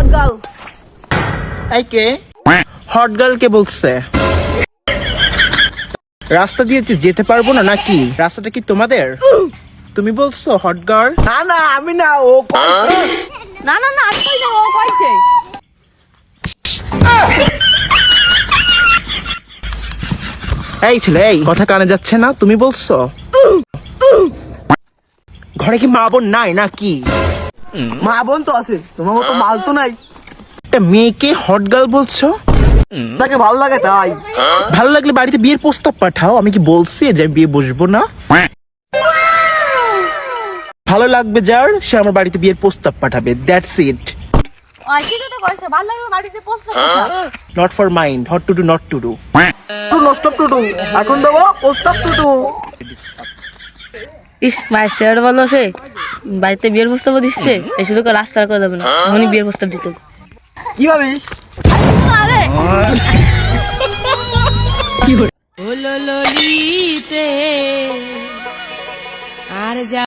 Hot girl. এই কে hot girl কে বলছে? রাস্তা দিয়ে যেতে পারবো না নাকি? রাস্তাটা কি তোমাদের? তুমি বলছো হট গার্ল? না না আমি না, ও না না না, আমি কই না, ও কইছে। এই ছেলে, এই কথা কানে যাচ্ছে না? তুমি বলছো? ঘরে কি মা বোন নাই নাকি? মা বোন তো আছে, তোমার মতো মাল তো নাই। একটা মেয়েকে হট গার্ল বলছো? তাকে ভালো লাগে তাই। ভালো লাগলে বাড়িতে বিয়ের প্রস্তাব পাঠাও। আমি কি বলছি যে আমি বিয়ে বসবো না? ভালো লাগবে যার, সে আমার বাড়িতে বিয়ের প্রস্তাব পাঠাবে। That's it. ওই কি তো কইছে, ভালো লাগলে বাড়িতে পোস্ট করতে। Not for mind, hot to do, not to do. টু নস্টপ টু টু, এখন দেবো প্রস্তাব টু টু। ইস ভাই স্যার বলো সে বাড়িতে বিয়ের প্রস্তাব দিচ্ছে, এই শুধু রাস্তা করে দেবে না, এখনই বিয়ের প্রস্তাব দিতে হবে। কি ভাবিস? আরে হলো ললিতে আর